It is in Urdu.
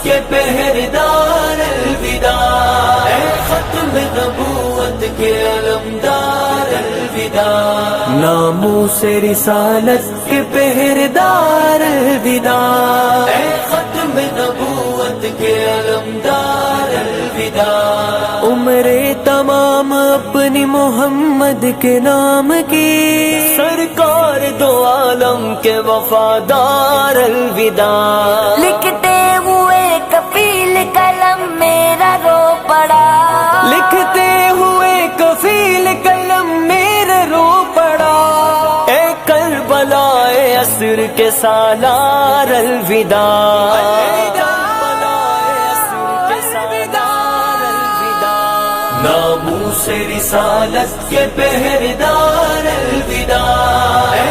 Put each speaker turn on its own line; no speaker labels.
کے پہرےدار الوداع، اے ختم نبوت کے علمدار الوداع، ناموس رسالت کے پہرےدار الوداع، اے ختم نبوت کے علمدار الوداع، عمریں تمام اپنی محمد کے نام کی، سرکار دو عالم کے وفادار الوداع،
لکھتے ہوئے کفیل قلم میرا رو پڑا،
لکھتے ہوئے کفیل قلم میرا رو پڑا، اے کربلا اے عصر کے سالار الوداع، ناموس رسالت کے پہرےدار الوداع، اے